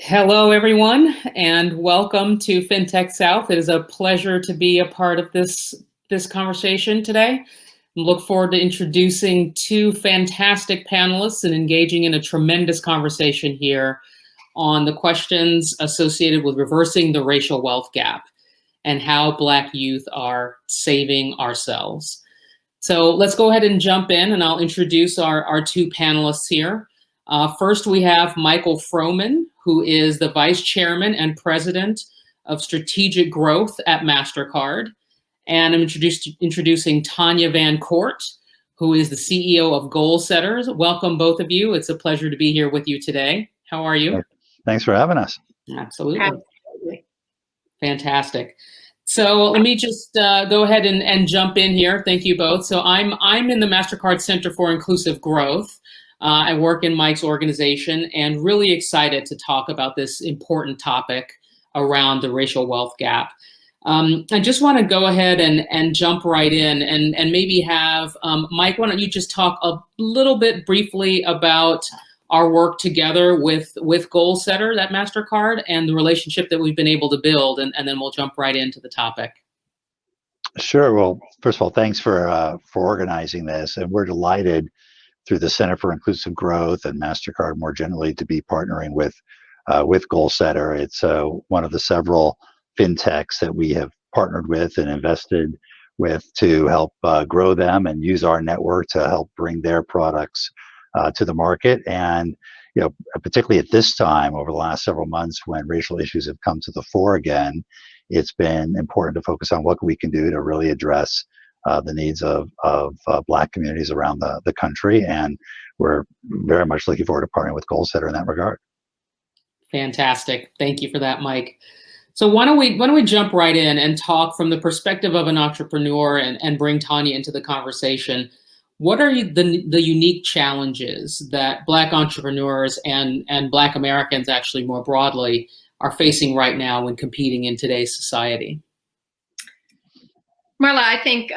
Hello, everyone, and welcome to Fintech South. It is a pleasure to be a part of this conversation today. I look forward to introducing two fantastic panelists and engaging in a tremendous conversation here on the questions associated with reversing the racial wealth gap and how Black youth are saving ourselves. So let's go ahead and jump in, and I'll introduce our two panelists here. First, we have Michael Froman, who is the Vice Chairman and President of Strategic Growth at Mastercard. And I'm introducing Tanya Van Court, who is the CEO of Goalsetter. Welcome, both of you. It's a pleasure to be here with you today. How are you? Thanks for having us. Absolutely. Fantastic. So let me just go ahead and jump in here. Thank you both. So I'm in the Mastercard Center for Inclusive Growth. I work in Mike's organization and really excited to talk about this important topic around the racial wealth gap. I just want to go ahead and jump right in and maybe have Mike, why don't you just talk a little bit briefly about our work together with Goalsetter at Mastercard and the relationship that we've been able to build, and then we'll jump right into the topic. Sure. Well, first of all, thanks for organizing this, and we're delighted through the Center for Inclusive Growth and Mastercard more generally to be partnering with Goalsetter. It's one of the several fintechs that we have partnered with and invested with to help grow them and use our network to help bring their products to the market. And particularly at this time, over the last several months, when racial issues have come to the fore again, it's been important to focus on what we can do to really address the needs of Black communities around the country, and we're very much looking forward to partnering with Goalsetter in that regard. Fantastic, thank you for that, Mike. So why don't we jump right in and talk from the perspective of an entrepreneur and bring Tanya into the conversation. What are the unique challenges that Black entrepreneurs and Black Americans actually more broadly are facing right now when competing in today's society? Marla, I think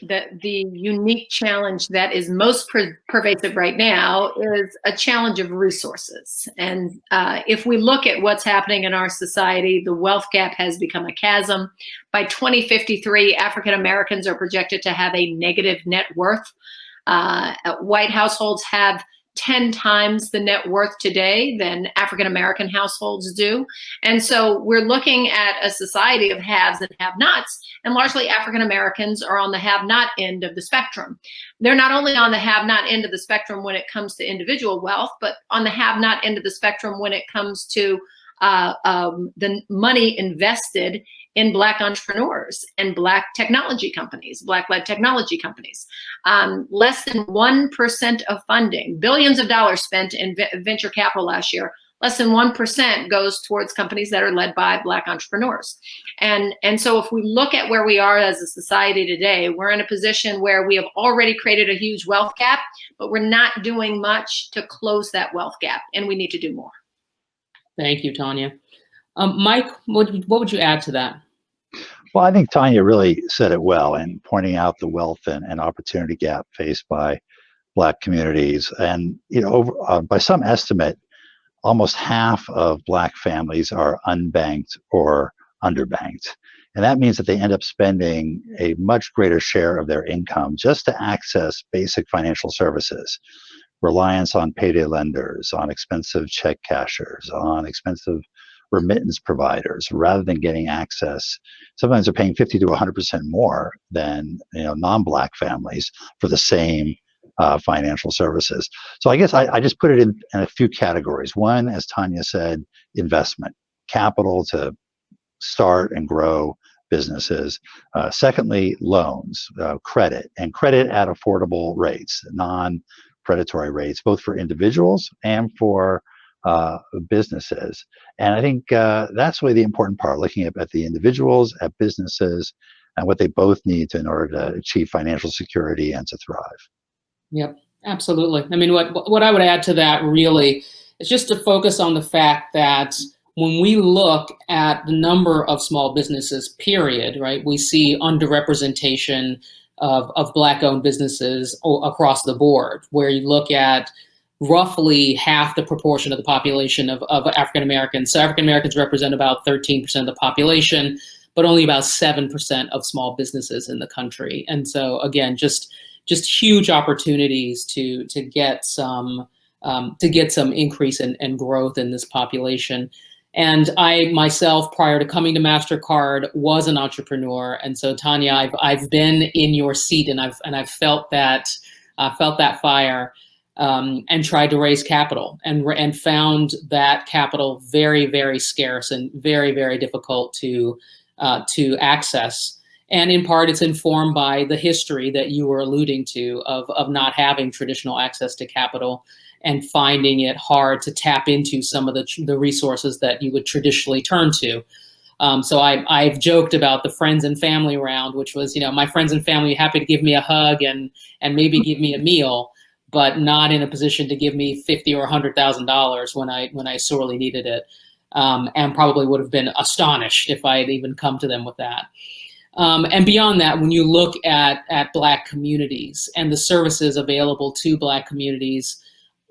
that the unique challenge that is most pervasive right now is a challenge of resources. And if we look at what's happening in our society, the wealth gap has become a chasm. By 2053, African Americans are projected to have a negative net worth. White households have 10 times the net worth today than African American households do. And so we're looking at a society of haves and have-nots, and largely African Americans are on the have-not end of the spectrum. They're not only on the have-not end of the spectrum when it comes to individual wealth, but on the have-not end of the spectrum when it comes to the money invested in Black entrepreneurs and Black technology companies, Black-led technology companies. Less than 1% of funding, billions of dollars spent in venture capital last year, less than 1% goes towards companies that are led by Black entrepreneurs. And so if we look at where we are as a society today, we're in a position where we have already created a huge wealth gap, but we're not doing much to close that wealth gap, and we need to do more. Thank you, Tanya. Mike, what would you add to that? Well, I think Tanya really said it well in pointing out the wealth and opportunity gap faced by Black communities. And by some estimate, almost half of Black families are unbanked or underbanked. And that means that they end up spending a much greater share of their income just to access basic financial services. Reliance on payday lenders, on expensive check cashers, on expensive remittance providers, rather than getting access. Sometimes they're paying 50 to 100% more than non-Black families for the same financial services. So I guess I just put it in a few categories. One, as Tanya said, investment, capital to start and grow businesses. Secondly, loans, credit, and credit at affordable rates, non-predatory rates, both for individuals and for businesses. And I think that's really the important part, looking at the individuals, at businesses, and what they both need in order to achieve financial security and to thrive. Yep, absolutely. I mean, what I would add to that really is just to focus on the fact that when we look at the number of small businesses, period, right, we see underrepresentation of Black-owned businesses across the board, where you look at roughly half the proportion of the population of African Americans. So African Americans represent about 13% of the population, but only about 7% of small businesses in the country. And so again, just huge opportunities to get some increase and growth in this population. And I myself, prior to coming to Mastercard, was an entrepreneur. And so Tanya, I've been in your seat, and I've felt that fire, and tried to raise capital, and found that capital very, very scarce and very, very difficult to access. And in part, it's informed by the history that you were alluding to of not having traditional access to capital and finding it hard to tap into some of the resources that you would traditionally turn to. So I've joked about the friends and family round, which was, my friends and family happy to give me a hug and maybe give me a meal, but not in a position to give me $50,000 or $100,000 when I sorely needed it, and probably would have been astonished if I had even come to them with that. And beyond that, when you look at Black communities and the services available to Black communities,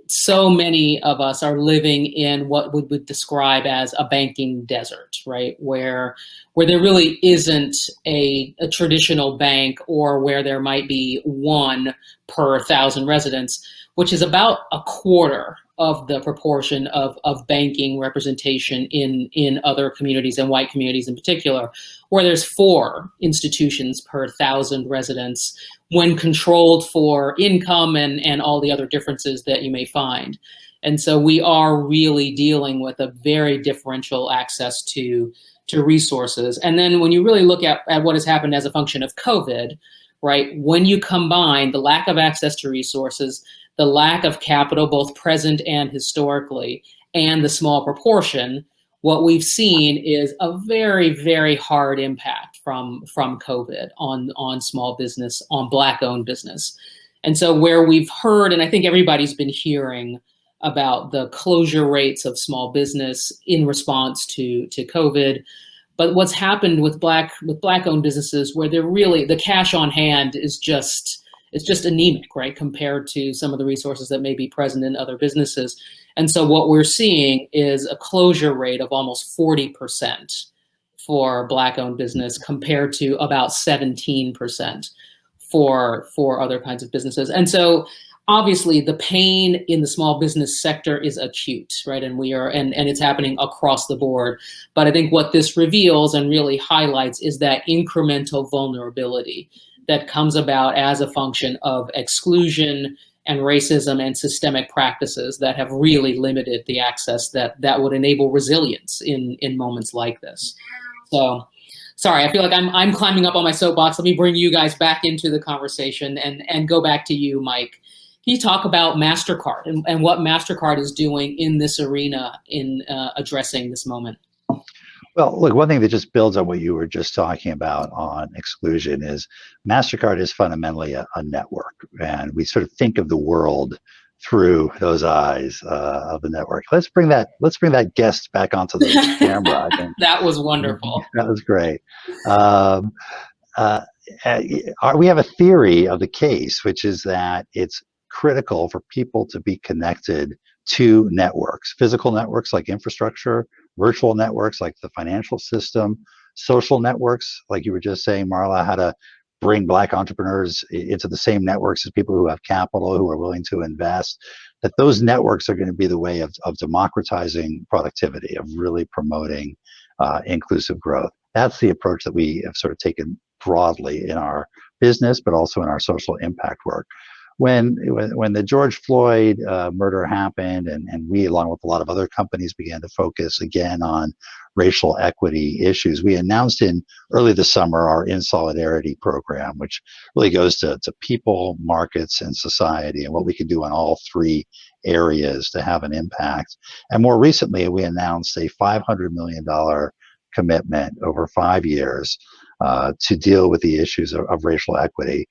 so many of us are living in what we would describe as a banking desert, right? Where there really isn't a traditional bank, or where there might be one per 1,000 residents, which is about a quarter of the proportion of banking representation in other communities, and white communities in particular, where there's 4 institutions per 1,000 residents when controlled for income and all the other differences that you may find. And so we are really dealing with a very differential access to resources. And then when you really look at what has happened as a function of COVID, right, when you combine the lack of access to resources, the lack of capital, both present and historically, and the small proportion, what we've seen is a very, very hard impact from COVID on small business, on Black-owned business. And so where we've heard, and I think everybody's been hearing about the closure rates of small business in response to COVID, but what's happened with Black-owned businesses, where they're really, the cash on hand is just anemic, right, compared to some of the resources that may be present in other businesses. And so what we're seeing is a closure rate of almost 40% for Black-owned business, compared to about 17% for other kinds of businesses. And so obviously the pain in the small business sector is acute, right? And and it's happening across the board. But I think what this reveals and really highlights is that incremental vulnerability that comes about as a function of exclusion and racism and systemic practices that have really limited the access that would enable resilience in moments like this. So, sorry, I feel like I'm climbing up on my soapbox. Let me bring you guys back into the conversation and go back to you, Mike. Can you talk about Mastercard and what Mastercard is doing in this arena in addressing this moment? Well, look, one thing that just builds on what you were just talking about on exclusion is Mastercard is fundamentally a network, and we sort of think of the world through those eyes of the network. Let's bring that guest back onto the camera. I think that was wonderful. That was great. We have a theory of the case, which is that it's critical for people to be connected to networks, physical networks like infrastructure, virtual networks like the financial system, social networks, like you were just saying, Marla, how to bring Black entrepreneurs into the same networks as people who have capital, who are willing to invest, that those networks are going to be the way of democratizing productivity, of really promoting inclusive growth. That's the approach that we have sort of taken broadly in our business, but also in our social impact work. When the George Floyd murder happened, and we, along with a lot of other companies, began to focus again on racial equity issues, we announced in early this summer our In Solidarity program, which really goes to people, markets, and society, and what we can do in all 3 areas to have an impact. And more recently, we announced a $500 million commitment over 5 years to deal with the issues of racial equity.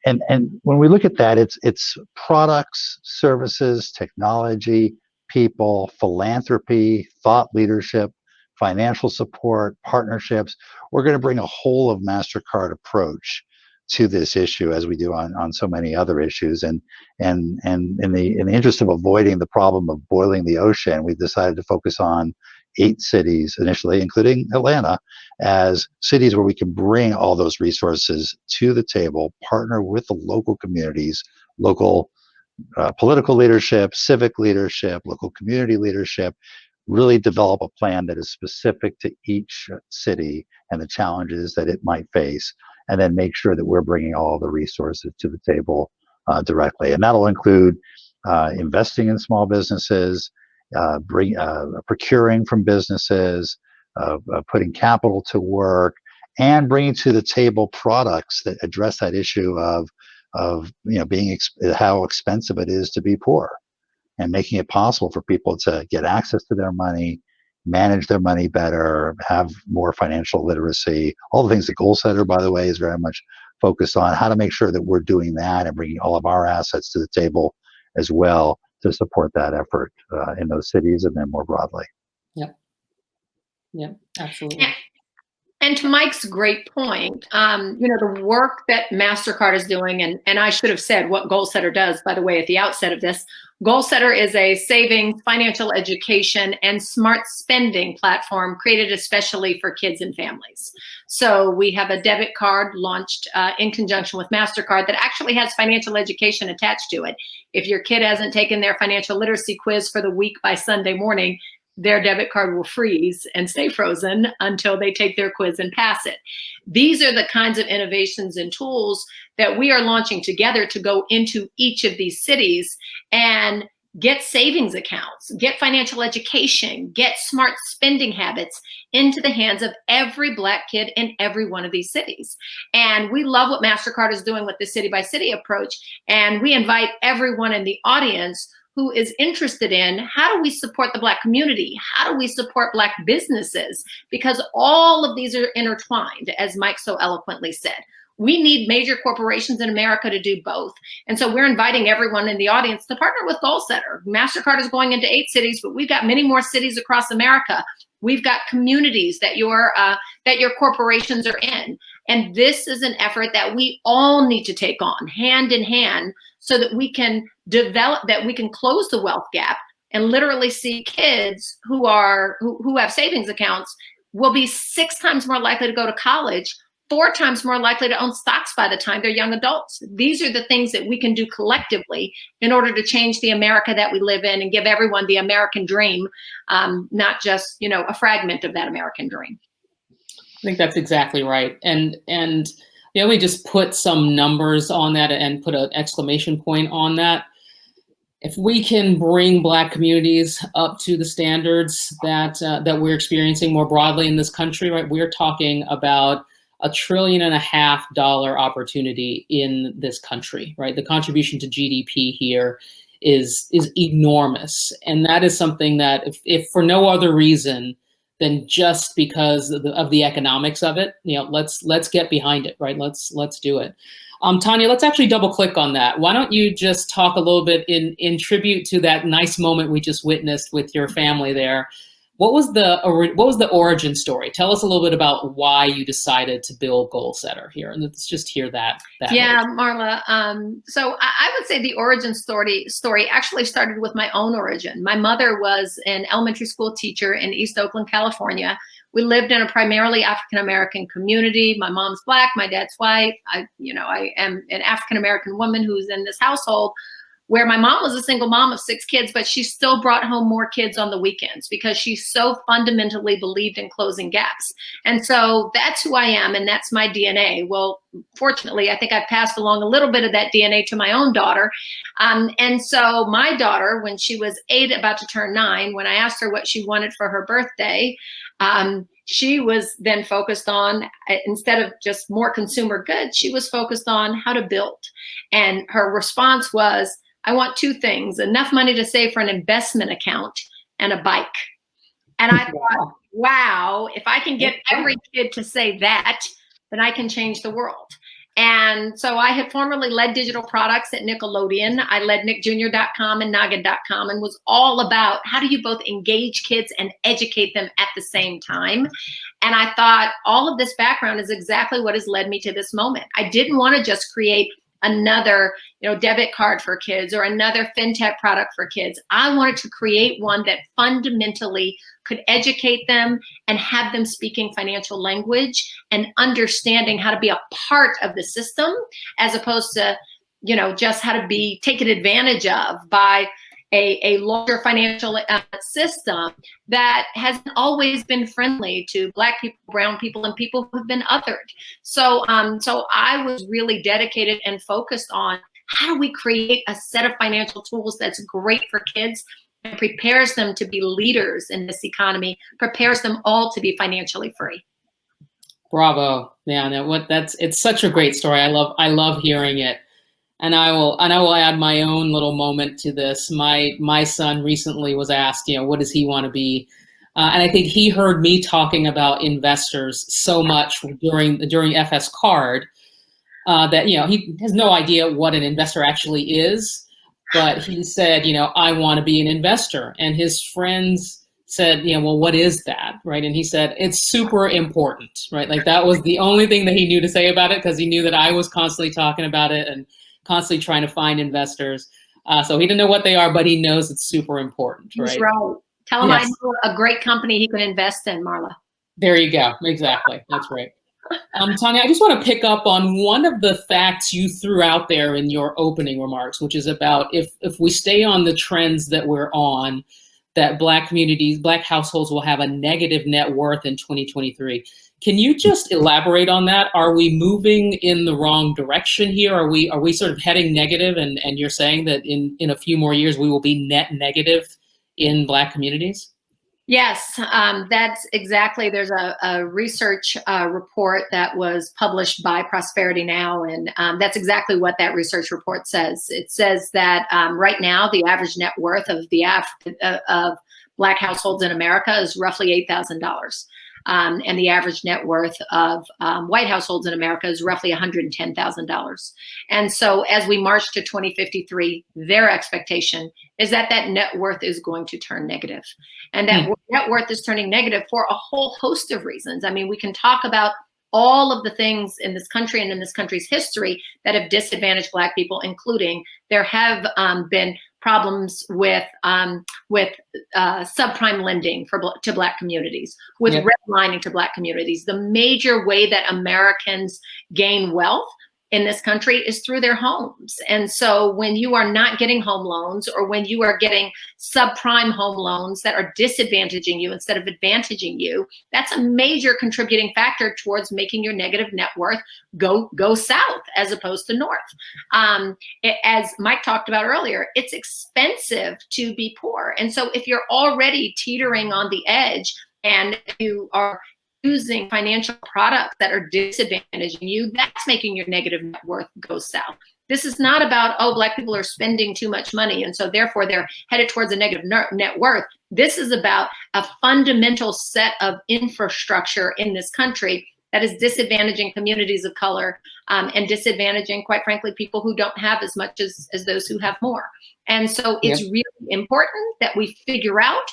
And when we look at that, it's products, services, technology, people, philanthropy, thought leadership, financial support, partnerships. We're going to bring a whole of Mastercard approach to this issue as we do on so many other issues. And in the interest of avoiding the problem of boiling the ocean, we decided to focus on 8 cities initially, including Atlanta, as cities where we can bring all those resources to the table, partner with the local communities, local political leadership, civic leadership, local community leadership, really develop a plan that is specific to each city and the challenges that it might face, and then make sure that we're bringing all the resources to the table directly. And that'll include investing in small businesses, procuring from businesses, putting capital to work, and bringing to the table products that address that issue of being how expensive it is to be poor, and making it possible for people to get access to their money, manage their money better, have more financial literacy. All the things that Goalsetter, by the way, is very much focused on, how to make sure that we're doing that and bringing all of our assets to the table as well to support that effort in those cities and then more broadly. Yep. Yep, absolutely. And to Mike's great point, the work that Mastercard is doing, and I should have said what Goalsetter does, by the way, at the outset of this. Goalsetter is a savings, financial education, and smart spending platform created especially for kids and families. So we have a debit card launched in conjunction with Mastercard that actually has financial education attached to it. If your kid hasn't taken their financial literacy quiz for the week by Sunday morning, their debit card will freeze and stay frozen until they take their quiz and pass it. These are the kinds of innovations and tools that we are launching together to go into each of these cities and get savings accounts, get financial education, get smart spending habits into the hands of every Black kid in every one of these cities. And we love what Mastercard is doing with the city by city approach. And we invite everyone in the audience who is interested in, how do we support the Black community? How do we support Black businesses? Because all of these are intertwined, as Mike so eloquently said. We need major corporations in America to do both. And so we're inviting everyone in the audience to partner with Goalsetter. Mastercard is going into 8 cities, but we've got many more cities across America. We've got communities that your corporations are in. And this is an effort that we all need to take on hand in hand, so that we can close the wealth gap and literally see kids who have savings accounts will be 6 times more likely to go to college, 4 times more likely to own stocks by the time they're young adults. These are the things that we can do collectively in order to change the America that we live in and give everyone the American dream, not just, a fragment of that American dream. I think that's exactly right. And we just put some numbers on that and put an exclamation point on that. If we can bring Black communities up to the standards that we're experiencing more broadly in this country, right? We're talking about $1.5 trillion opportunity in this country, right? The contribution to GDP here is enormous, and that is something that, if for no other reason than just because of the economics of it, let's get behind it, right? Let's do it. Tanya, let's actually double click on that. Why don't you just talk a little bit in tribute to that nice moment we just witnessed with your family there? What was the origin story? Tell us a little bit about why you decided to build Goalsetter here, and let's just hear that. Yeah, Marla. So I would say the origin story actually started with my own origin. My mother was an elementary school teacher in East Oakland, California. We lived in a primarily African-American community. My mom's Black, my dad's white. I am an African-American woman who's in this household, where my mom was a single mom of 6 kids, but she still brought home more kids on the weekends because she so fundamentally believed in closing gaps. And so that's who I am, and that's my DNA. Well, fortunately, I think I've passed along a little bit of that DNA to my own daughter. And so my daughter, when she was 8, about to turn 9, when I asked her what she wanted for her birthday, she was then focused on, instead of just more consumer goods, she was focused on how to build. And her response was, I want 2 things: enough money to save for an investment account and a bike. And I thought, wow, if I can get every kid to say that, then I can change the world. And so I had formerly led digital products at Nickelodeon. I led nickjr.com and noggin.com and was all about how do you both engage kids and educate them at the same time. And I thought all of this background is exactly what has led me to this moment. I didn't want to just create another, debit card for kids or another fintech product for kids. I wanted to create one that fundamentally could educate them and have them speaking financial language and understanding how to be a part of the system, as opposed to, just how to be taken advantage of by a larger financial system that hasn't always been friendly to Black people, brown people, and people who have been othered. So I was really dedicated and focused on how do we create a set of financial tools that's great for kids and prepares them to be leaders in this economy, prepares them all to be financially free. Bravo. Yeah, it's such a great story. I love hearing it. And I will add my own little moment to this. My son recently was asked, what does he want to be? And I think he heard me talking about investors so much during FS Card that he has no idea what an investor actually is. But he said, I want to be an investor. And his friends said, well, what is that, right? And he said, it's super important, right? Like that was the only thing that he knew to say about it, because he knew that I was constantly talking about it and constantly trying to find investors. So he didn't know what they are, but he knows it's super important, right? He's right. Tell him Yes. I know a great company he can invest in, Marla. There you go. Exactly. That's right. Tanya, I just want to pick up on one of the facts you threw out there in your opening remarks, which is about if we stay on the trends that we're on, that Black communities, Black households will have a negative net worth in 2023. Can you just elaborate on that? Are we moving in the wrong direction here? Are we sort of heading negative, and you're saying that in a few more years we will be net negative in Black communities? Yes, that's exactly. There's a research report that was published by Prosperity Now, and that's exactly what that research report says. It says that right now the average net worth of of Black households in America is roughly $8,000. And the average net worth of white households in America is roughly $110,000. And so as we march to 2053, their expectation is that net worth is going to turn negative. And that net worth is turning negative for a whole host of reasons. I mean, we can talk about all of the things in this country and in this country's history that have disadvantaged Black people, including there have been problems with subprime lending to Black communities, with redlining to Black communities. The major way that Americans gain wealth in this country is through their homes. And so when you are not getting home loans, or when you are getting subprime home loans that are disadvantaging you instead of advantaging you, that's a major contributing factor towards making your negative net worth go south as opposed to north. As Mike talked about earlier, it's expensive to be poor. And so if you're already teetering on the edge and you are using financial products that are disadvantaging you, that's making your negative net worth go south. This is not about, Black people are spending too much money and so therefore they're headed towards a negative net worth. This is about a fundamental set of infrastructure in this country that is disadvantaging communities of color and disadvantaging, quite frankly, people who don't have as much as those who have more. And so it's really important that we figure out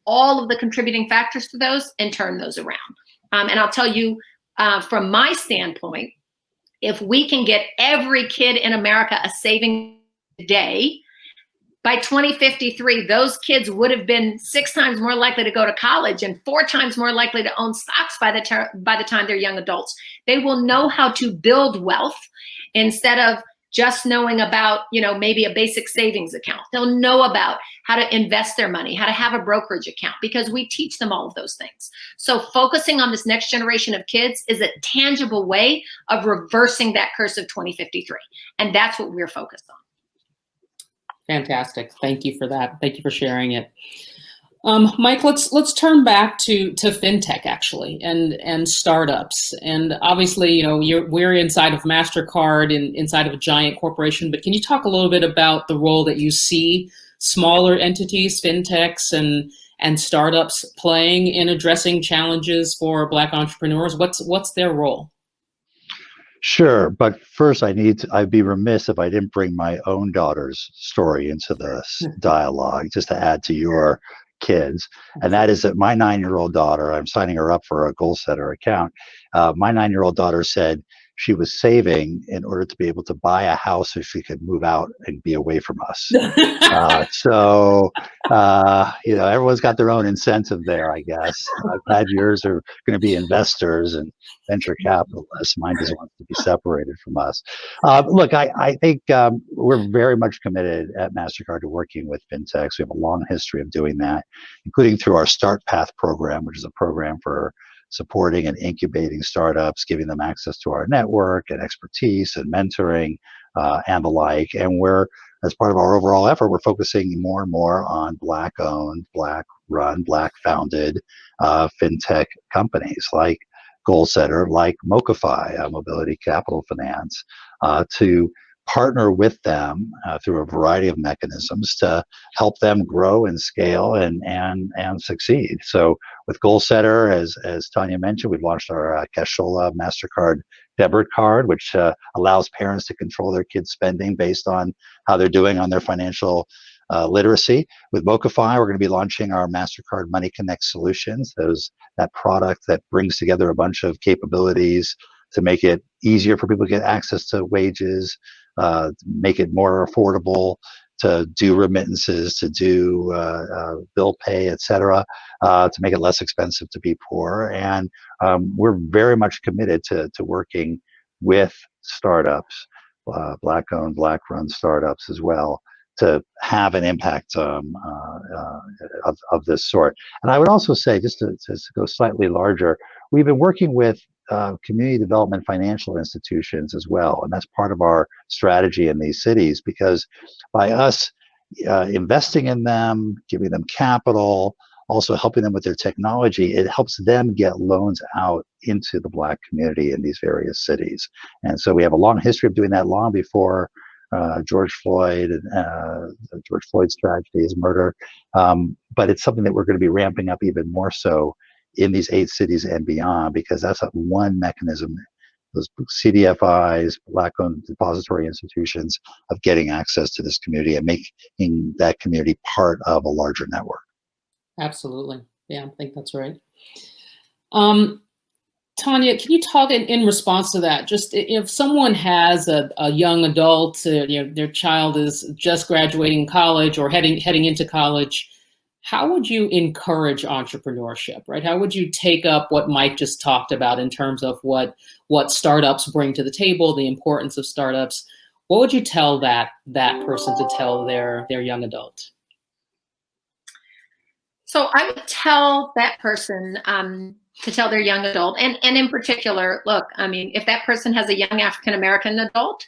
all of the contributing factors to those and turn those around. And I'll tell you, from my standpoint, if we can get every kid in America a saving today, by 2053, those kids would have been 6 times more likely to go to college and 4 times more likely to own stocks by the time they're young adults. They will know how to build wealth instead of just knowing about, maybe a basic savings account. They'll know about how to invest their money, how to have a brokerage account, because we teach them all of those things. So focusing on this next generation of kids is a tangible way of reversing that curse of 2053. And that's what we're focused on. Fantastic. Thank you for that. Thank you for sharing it. Mike, let's turn back to fintech actually and startups. And obviously, we're inside of Mastercard inside of a giant corporation, but can you talk a little bit about the role that you see smaller entities, fintechs and startups playing in addressing challenges for Black entrepreneurs? What's their role? Sure, but first I'd be remiss if I didn't bring my own daughter's story into this dialogue, just to add to your kids. And that is that my 9-year-old daughter, I'm signing her up for a Goalsetter account. My 9-year-old daughter said she was saving in order to be able to buy a house so she could move out and be away from us. Everyone's got their own incentive there, I guess. I've had yours are going to be investors and venture capitalists. Mine just wants to be separated from us. Look, I think we're very much committed at Mastercard to working with fintechs. We have a long history of doing that, including through our Start Path program, which is a program for supporting and incubating startups, giving them access to our network and expertise and mentoring and the like. And as part of our overall effort, we're focusing more and more on Black-owned, Black-run, Black-founded fintech companies like Goalsetter, like Mocafy, Mobility Capital Finance, to partner with them through a variety of mechanisms to help them grow and scale and succeed. So with Goalsetter, as Tanya mentioned, we've launched our Cashola Mastercard debit card, which allows parents to control their kids' spending based on how they're doing on their financial literacy. With Mocafy, we're going to be launching our Mastercard Money Connect solutions. That product that brings together a bunch of capabilities to make it easier for people to get access to wages, make it more affordable to do remittances, to do bill pay, et cetera, to make it less expensive to be poor. And we're very much committed to working with startups, Black-owned, Black-run startups as well, to have an impact of this sort. And I would also say, just to go slightly larger, we've been working with community development financial institutions as well. And that's part of our strategy in these cities, because by us investing in them, giving them capital, also helping them with their technology, it helps them get loans out into the Black community in these various cities. And so we have a long history of doing that, long before George Floyd's tragedy, his murder. But it's something that we're going to be ramping up even more so in these 8 cities and beyond, because that's one mechanism, those CDFIs, Black-owned depository institutions, of getting access to this community and making that community part of a larger network. Absolutely. Yeah, I think that's right. Tanya, can you talk in response to that? Just if someone has a young adult, their child is just graduating college or heading into college, how would you encourage entrepreneurship, right? How would you take up what Mike just talked about in terms of what startups bring to the table, the importance of startups? What would you tell that person to tell their young adult? So I would tell that person to tell their young adult, and in particular, look, I mean, if that person has a young African-American adult,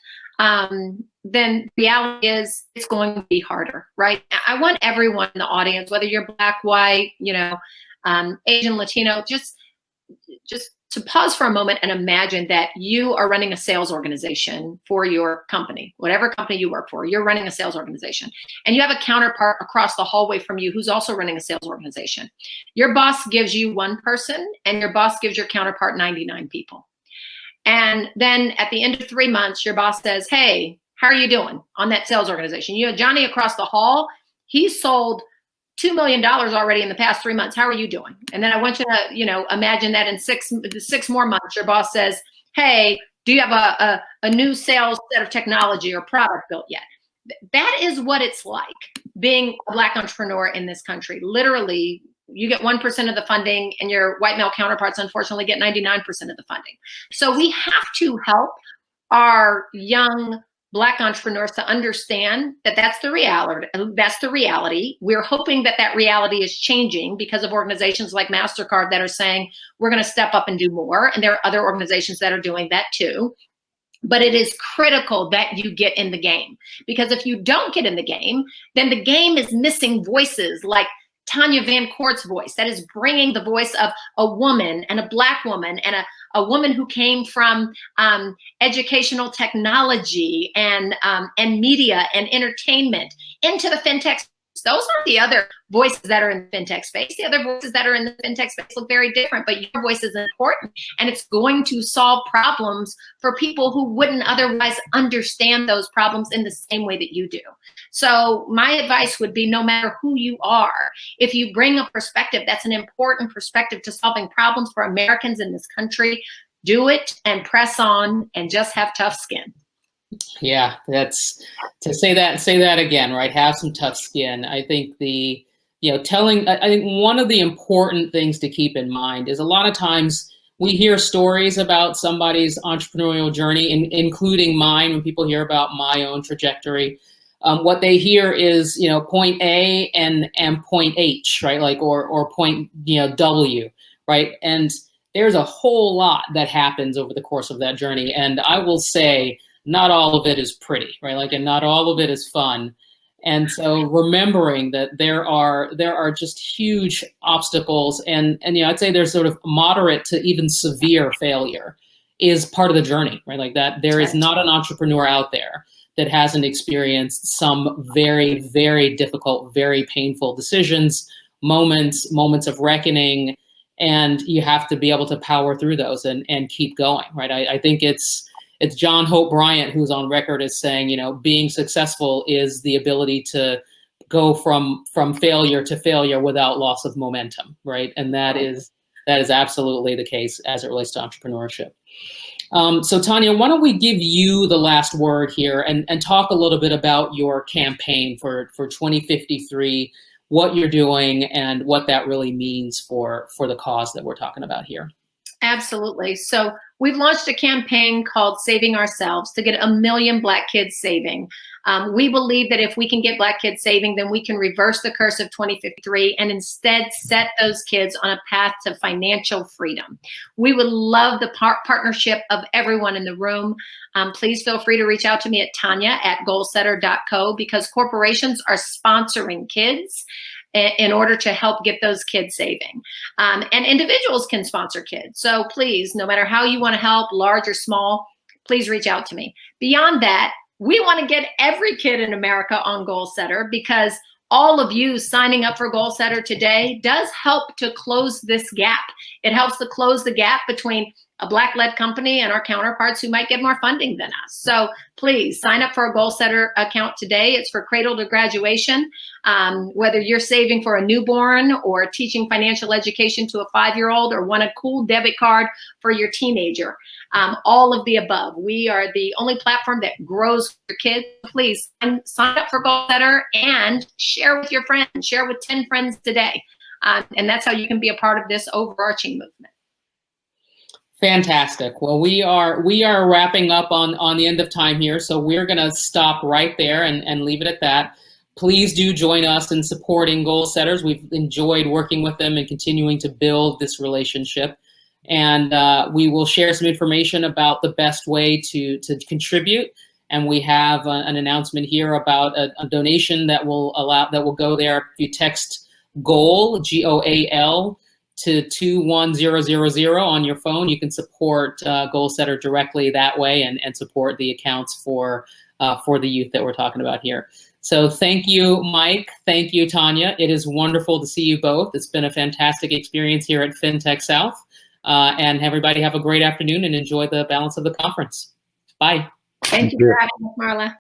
then reality is it's going to be harder, right? I want everyone in the audience, whether you're Black, white, Asian, Latino, just to pause for a moment and imagine that you are running a sales organization for your company, whatever company you work for, you're running a sales organization, and you have a counterpart across the hallway from you who's also running a sales organization. Your boss gives you one person, and your boss gives your counterpart 99 people. And then at the end of 3 months, your boss says, hey, how are you doing on that sales organization? Johnny across the hall, he sold $2 million already in the past 3 months. How are you doing? And then I want you to, imagine that in six more months, your boss says, hey, do you have a new sales set of technology or product built yet? That is what it's like being a Black entrepreneur in this country. Literally, you get 1% of the funding, and your white male counterparts, unfortunately, get 99% of the funding. So we have to help our young Black entrepreneurs to understand that that's the reality. That's the reality. We're hoping that reality is changing because of organizations like Mastercard that are saying we're going to step up and do more. And there are other organizations that are doing that too. But it is critical that you get in the game, because if you don't get in the game, then the game is missing voices like Tanya Van Court's voice, that is bringing the voice of a woman and a Black woman and a woman who came from educational technology and media and entertainment into the fintech Those aren't the other voices that are in the fintech space. The other voices that are in the fintech space look very different, but your voice is important, and it's going to solve problems for people who wouldn't otherwise understand those problems in the same way that you do. So my advice would be, no matter who you are, if you bring a perspective that's an important perspective to solving problems for Americans in this country, do it and press on and just have tough skin. Yeah, that's to say that again, right? Have some tough skin. I think I think one of the important things to keep in mind is a lot of times we hear stories about somebody's entrepreneurial journey, including mine. When people hear about my own trajectory, what they hear is, point A and point H, right? Like, or point, W, right? And there's a whole lot that happens over the course of that journey. And I will say, not all of it is pretty, right? Like, and not all of it is fun. And so remembering that there are just huge obstacles, and I'd say there's sort of moderate to even severe failure is part of the journey, right? Like that there is not an entrepreneur out there that hasn't experienced some very, very difficult, very painful decisions, moments of reckoning, and you have to be able to power through those and keep going, right? I think it's John Hope Bryant who's on record as saying, being successful is the ability to go from failure to failure without loss of momentum, right? And that is absolutely the case as it relates to entrepreneurship. So Tanya, why don't we give you the last word here and talk a little bit about your campaign for 2053, what you're doing and what that really means for the cause that we're talking about here. Absolutely. So we've launched a campaign called Saving Ourselves to get 1 million Black kids saving. We believe that if we can get Black kids saving, then we can reverse the curse of 2053 and instead set those kids on a path to financial freedom. We would love the partnership of everyone in the room. Please feel free to reach out to me at Tanya at goalsetter.co, because corporations are sponsoring kids in order to help get those kids saving. And individuals can sponsor kids. So please, no matter how you want to help, large or small, please reach out to me. Beyond that, we want to get every kid in America on Goalsetter, because all of you signing up for Goalsetter today does help to close this gap. It helps to close the gap between a Black-led company and our counterparts who might get more funding than us. So please sign up for a Goalsetter account today. It's for cradle to graduation. Whether you're saving for a newborn or teaching financial education to a 5-year-old or want a cool debit card for your teenager, all of the above. We are the only platform that grows your kids. Please sign up for Goalsetter and share with your friends. Share with 10 friends today. And that's how you can be a part of this overarching movement. Fantastic. Well, we are wrapping up on the end of time here, so we're going to stop right there and leave it at that. Please do join us in supporting Goalsetters. We've enjoyed working with them and continuing to build this relationship. And we will share some information about the best way to contribute. And we have an announcement here about a donation that will go there. If you text GOAL, GOAL, to 21000 on your phone, you can support Goalsetter directly that way and support the accounts for the youth that we're talking about here. So thank you, Mike. Thank you, Tanya. It is wonderful to see you both. It's been a fantastic experience here at Fintech South. And everybody have a great afternoon and enjoy the balance of the conference. Bye. Thank you for having us, Marla.